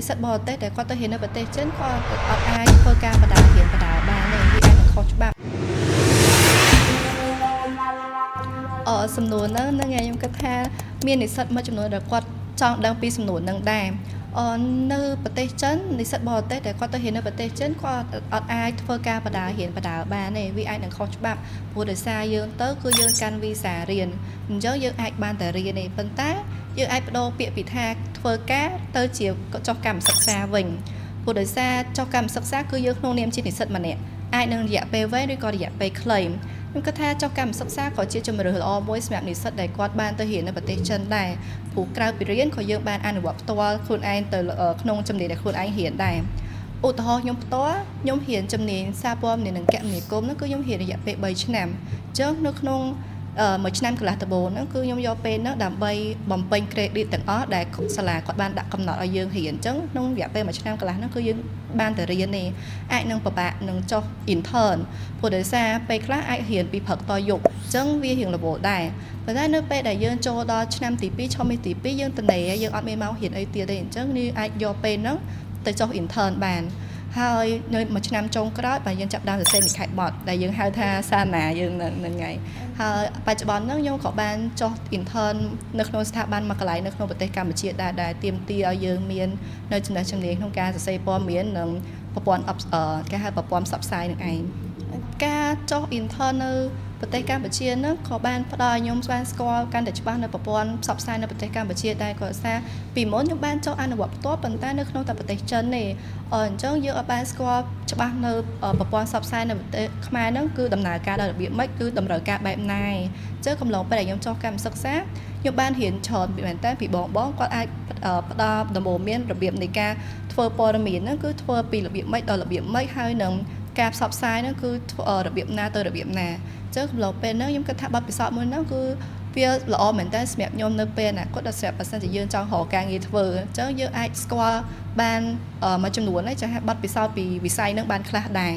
សិទ្ធិបរទេសដែលគាត់ទៅហ៊ាននៅប្រទេសចិនគាត់អត់អាចធ្វើការបដាហ៊ានបដាបានទេវាអាចនឹងខុសច្បាប់សំណួរហ្នឹងឯងខ្ញុំគិតថាមាននិស្សិតមួយចំនួនដែលគាត់ចង់ដឹងពីសំណួរហ្នឹងដែរនៅប្រទេសចិននិស្សិតបរទេសដែលគាត់ទៅហ៊ាននៅប្រទេសចិនគាត់អត់អាចធ្វើការបដាហ៊ានបដាបានទេវាអាចនឹងខុសច្បាប់ព្រោះដោយសារយើងទៅគឺយើងកាន់វីសារៀនអញ្ចឹងយើងអាចបានតែរៀនទេប៉ុន្តែយើងអាចបដូរពាក្យពីថាធ្វើការទៅជាចុះកម្មសិក្សាវិញព្រោះដោយសារចុះកម្មសិក្សាគឺយើងក្នុងនាមជានិស្សិតម្នាក់អាចនឹងរយៈពេលវែងឬក៏រយៈពេលខ្លីខ្ញុំគិតថាចុះកម្មសិក្សាក៏ជាជំរឿនល្អមួយសម្រាប់និស្សិតដែលគាត់បានទៅរៀននៅប្រទេសចិនដែរព្រោះក្រៅពីរៀនក៏យើងបានអនុវត្តផ្ទាល់ខ្លួនឯងទៅក្នុងជំនាញដែលខ្លួនឯងរៀនដែរឧទាហរណ៍ខ្ញុំផ្ទាល់ខ្ញុំរៀនជំនាញសារព័ត៌មាននិងគមនាគមន៍នោះគឺខ្ញុំរៀនរយៈពេល3ឆ្នាំអញ្ចឹងនៅក្នុងមួយឆ្នាំកន្លះដំបូងហ្នឹងគឺខ្ញុំយកពេលហ្នឹងដើម្បីបំពេញ credit ទាំងអស់ដែលសាលាគាត់បានដាក់កំណត់ឲ្យយើងរៀនអញ្ចឹងក្នុងរយៈពេលមួយឆ្នាំកន្លះហ្នឹងគឺយើងបានតែរៀនទេអាចនឹងពិបាកនឹងចុះ intern ព្រោះដោយសារពេលខ្លះអាចរៀនពីព្រឹកតយប់អញ្ចឹងវារៀងរវល់ដែរប៉ុន្តែនៅពេលដែលយើងចូលដល់ឆ្នាំទី2ឆមាសទី2យើងត្នេយើងអត់មានមករៀនអីទៀតទេអញ្ចឹងនេះអាចយកពេលហ្នឹងទៅចុះ intern បានហើយនៅមួយឆ្នាំចុងក្រោយបើយើងចាប់ដើមសរសេរនិក្ខេតុបទដែលយើងហៅថាសាណាយើងនឹងថ្ងៃហើយបច្ចុប្បន្នហ្នឹងខ្ញុំក៏បានចុះ intern នៅក្នុងស្ថាប័នមួយកន្លែងនៅក្នុងប្រទេសកម្ពុជាដែលទាមទារឲ្យយើងមាននៅចំណេះជំនាញក្នុងការសរសេរព័ត៌មាននិងប្រព័ន្ធគេហៅប្រព័ន្ធផ្សព្វផ្សាយនឹងឯងការចុះ intern នៅប្រទេសកម្ពុជាហ្នឹងក៏បានផ្ដល់ឲ្យខ្ញុំស្វែងស្គាល់កាន់តែច្បាស់នៅប្រព័ន្ធផ្សព្វផ្សាយនៅប្រទេសកម្ពុជាដែរក៏ថាពីមុនខ្ញុំបានចុះអនុវត្តផ្ទាល់ប៉ុន្តែនៅក្នុងតែប្រទេសចិនទេអញ្ចឹងយើងអត់បានស្គាល់ច្បាស់នៅប្រព័ន្ធផ្សព្វផ្សាយនៅប្រទេសខ្មែរហ្នឹងគឺដំណើរការដល់របៀបម៉េចគឺតម្រូវការបែបណាអញ្ចឹងកំឡុងពេលដែលខ្ញុំចុះកម្មសិក្សាខ្ញុំបានរៀនច្រើនមែនតើពីបងគាត់អាចផ្ដល់ដំបូន្មានរបៀបនៃការធ្វើព័ត៌មានហ្នឹងគឺធ្វើពីរបៀបម៉េចដល់របៀបម៉េចហើយនឹងការផ្សព្វផ្សាយហ្នឹងគឺរបៀបណាទៅរបៀបណាចឹងកំឡុងពេលហ្នឹងខ្ញុំគិតថាបទពិសោធន៍មួយហ្នឹងគឺវាល្អមែនតើសម្រាប់ខ្ញុំនៅពេលអនាគតដល់សម្រាប់បើសិនជាយើងចង់រកការងារធ្វើអញ្ចឹងយើងអាចស្គាល់បានមួយចំនួនហើយចាស់បទពិសោធន៍ពីវិស័យហ្នឹងបានខ្លះដែរ